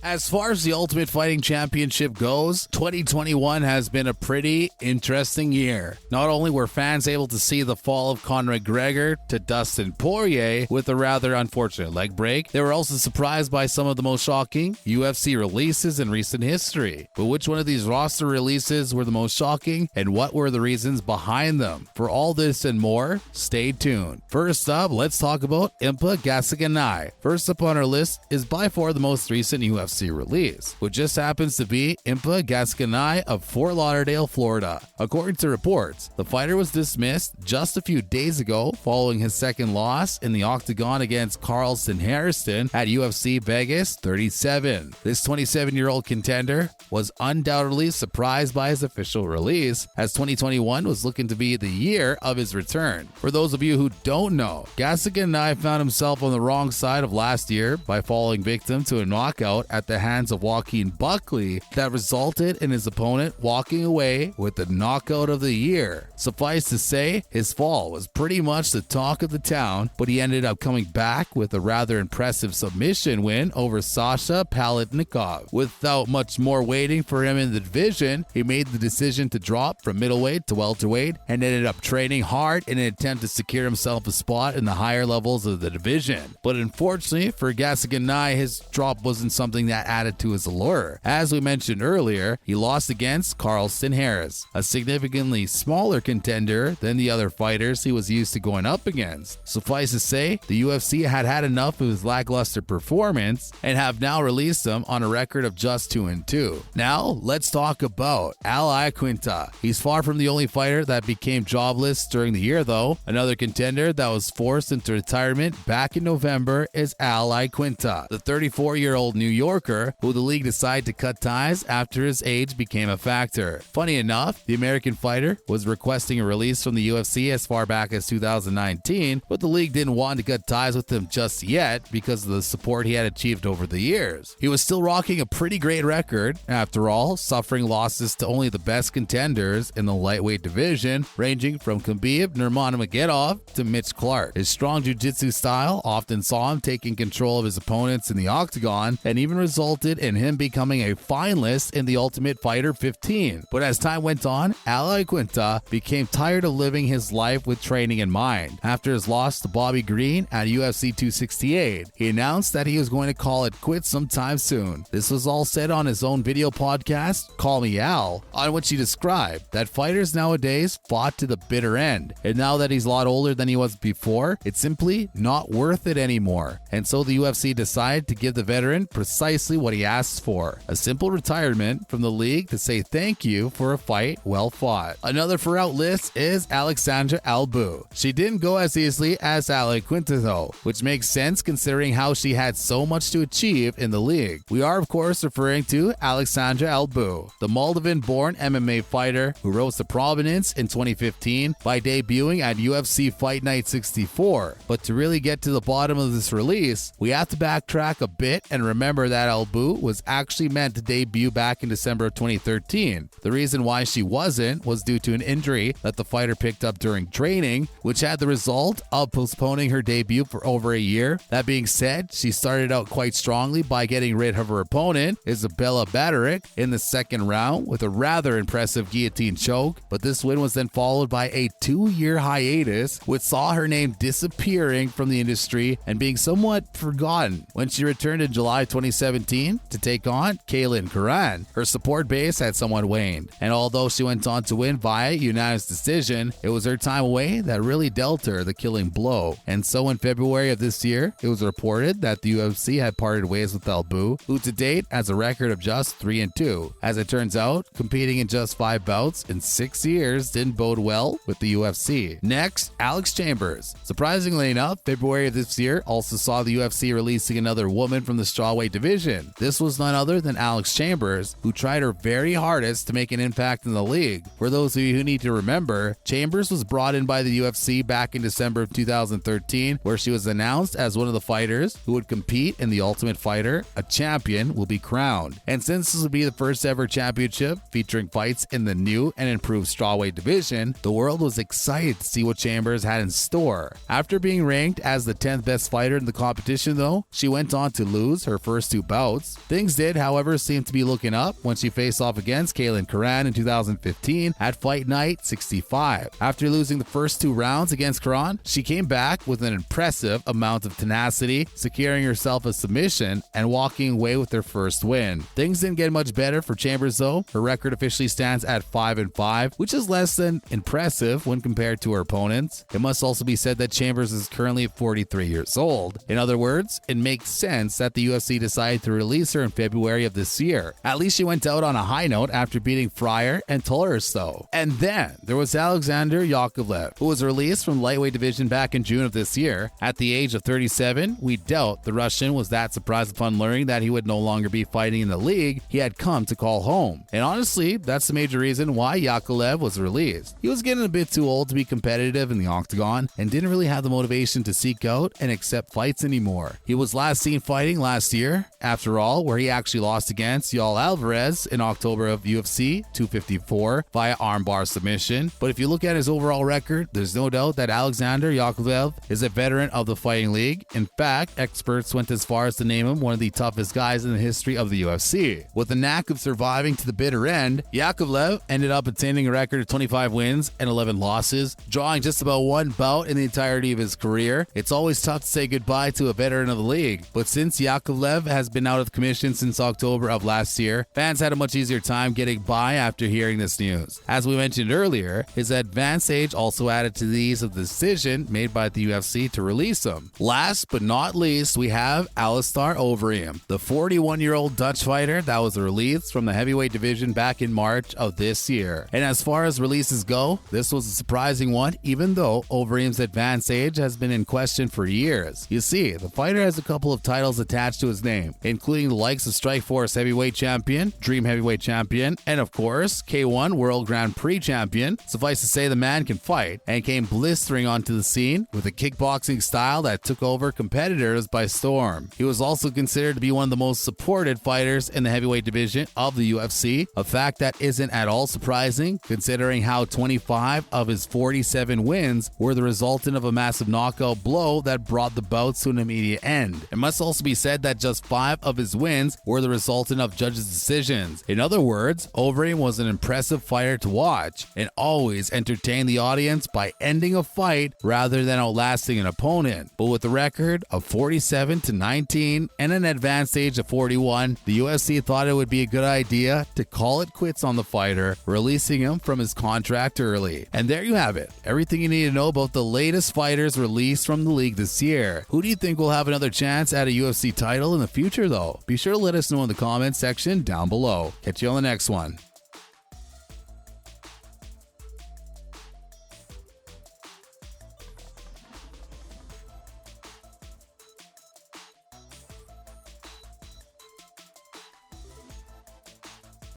As far as the Ultimate Fighting Championship goes, 2021 has been a pretty interesting year. Not only were fans able to see the fall of Conor McGregor to Dustin Poirier with a rather unfortunate leg break, they were also surprised by some of the most shocking UFC releases in recent history. But which one of these roster releases were the most shocking, and what were the reasons behind them? For all this and more, stay tuned. First up, let's talk about Impa Kasanganay. First up on our list is by far the most recent UFC release, which just happens to be Impa Kasanganay of Fort Lauderdale, Florida. According to reports, the fighter was dismissed just a few days ago following his second loss in the octagon against Carlston Harris at UFC Vegas 37. This 27-year-old contender was undoubtedly surprised by his official release, as 2021 was looking to be the year of his return. For those of you who don't know, Kasanganay found himself on the wrong side of last year by falling victim to a knockout at the hands of Joaquin Buckley that resulted in his opponent walking away with the knockout of the year. Suffice to say, his fall was pretty much the talk of the town, but he ended up coming back with a rather impressive submission win over Sasha Palatnikov. Without much more waiting for him in the division, he made the decision to drop from middleweight to welterweight and ended up training hard in an attempt to secure himself a spot in the higher levels of the division. But unfortunately for Kasanganay, his drop wasn't something that added to his allure. As we mentioned earlier, he lost against Carlston Harris, a significantly smaller contender than the other fighters he was used to going up against. Suffice to say, the UFC had enough of his lackluster performance and have now released him on a record of just 2-2. Now, let's talk about Iaquinta. He's far from the only fighter that became jobless during the year, though. Another contender that was forced into retirement back in November is Iaquinta, the 34-year-old New Yorker who the league decided to cut ties after his age became a factor. Funny enough, the American fighter was requesting a release from the UFC as far back as 2019, but the league didn't want to cut ties with him just yet because of the support he had achieved over the years. He was still rocking a pretty great record, after all, suffering losses to only the best contenders in the lightweight division, ranging from Khabib Nurmagomedov to Mitch Clark. His strong jiu-jitsu style often saw him taking control of his opponents in the octagon and even resulted in him becoming a finalist in the Ultimate Fighter 15. But as time went on, Iaquinta became tired of living his life with training in mind. After his loss to Bobby Green at UFC 268, he announced that he was going to call it quits sometime soon. This was all said on his own video podcast, Call Me Al, on which he described that fighters nowadays fought to the bitter end, and now that he's a lot older than he was before, it's simply not worth it anymore. And so the UFC decided to give the veteran precisely what he asked for, a simple retirement from the league to say thank you for a fight well fought. Another for out list is Alexandra Albu. She didn't go as easily as Iaquinta though, which makes sense considering how she had so much to achieve in the league. We are of course referring to Alexandra Albu, the Moldovan-born MMA fighter who rose to prominence in 2015 by debuting at UFC Fight Night 64. But to really get to the bottom of this release, we have to backtrack a bit and remember that Albu was actually meant to debut back in December of 2013. The reason why she wasn't was due to an injury that the fighter picked up during training, which had the result of postponing her debut for over a year. That being said, she started out quite strongly by getting rid of her opponent, Isabella Baderic, in the second round with a rather impressive guillotine choke, but this win was then followed by a 2-year hiatus, which saw her name disappearing from the industry and being somewhat forgotten. When she returned in July 2017 to take on Kaylin Curran, her support base had somewhat waned, and although she went on to win via unanimous decision, it was her time away that really dealt her the killing blow. And so in February of this year, it was reported that the UFC had parted ways with Albu, who to date has a record of just 3-2. As it turns out, competing in just 5 bouts in 6 years didn't bode well with the UFC. Next, Alex Chambers. Surprisingly enough, February of this year also saw the UFC releasing another woman from the strawweight division. This was none other than Alex Chambers, who tried her very hardest to make an impact in the league. For those of you who need to remember, Chambers was brought in by the UFC back in December of 2013, where she was announced as one of the fighters who would compete in the Ultimate Fighter. A champion will be crowned. And since this would be the first ever championship featuring fights in the new and improved strawweight division, the world was excited to see what Chambers had in store. After being ranked as the 10th best fighter in the competition though, she went on to lose her first 2 bouts bouts. Things did, however, seem to be looking up when she faced off against Kailin Karan in 2015 at Fight Night 65. After losing the first 2 rounds against Karan, she came back with an impressive amount of tenacity, securing herself a submission and walking away with their first win. Things didn't get much better for Chambers though. Her record officially stands at 5-5, which is less than impressive when compared to her opponents. It must also be said that Chambers is currently 43 years old. In other words, it makes sense that the UFC decided to release her in February of this year. At least she went out on a high note after beating Fryer and Torres though. And then there was Alexander Yakovlev, who was released from the lightweight division back in June of this year. At the age of 37, we doubt the Russian was that surprised upon learning that he would no longer be fighting in the league he had come to call home. And honestly, that's the major reason why Yakovlev was released. He was getting a bit too old to be competitive in the octagon and didn't really have the motivation to seek out and accept fights anymore. He was last seen fighting last year, after all, where he actually lost against Yoel Alvarez in October of UFC 254 via armbar submission. But if you look at his overall record, there's no doubt that Alexander Yakovlev is a veteran of the fighting league. In fact, experts went as far as to name him one of the toughest guys in the history of the UFC. With the knack of surviving to the bitter end, Yakovlev ended up attaining a record of 25 wins and 11 losses, drawing just about 1 bout in the entirety of his career. It's always tough to say goodbye to a veteran of the league, but since Yakovlev has been out of commission since October of last year, fans had a much easier time getting by after hearing this news. As we mentioned earlier, his advanced age also added to the ease of the decision made by the UFC to release him. Last but not least, we have Alistair Overeem, the 41-year-old Dutch fighter that was released from the heavyweight division back in March of this year. And as far as releases go, this was a surprising one, even though Overeem's advanced age has been in question for years. You see, the fighter has a couple of titles attached to his name, including the likes of Strikeforce heavyweight champion, Dream heavyweight champion, and of course, K1 World Grand Prix champion. Suffice to say, the man can fight and came blistering onto the scene with a kickboxing style that took over competitors by storm. He was also considered to be one of the most supported fighters in the heavyweight division of the UFC, a fact that isn't at all surprising considering how 25 of his 47 wins were the resultant of a massive knockout blow that brought the bouts to an immediate end. It must also be said that just 5 of his wins were the resultant of judges' decisions. In other words, Overeem was an impressive fighter to watch and always entertained the audience by ending a fight rather than outlasting an opponent. But with a record of 47-19 and an advanced age of 41, the UFC thought it would be a good idea to call it quits on the fighter, releasing him from his contract early. And there you have it, everything you need to know about the latest fighters released from the league this year. Who do you think will have another chance at a UFC title in the future though? Be sure to let us know in the comments section down below. Catch you on the next one.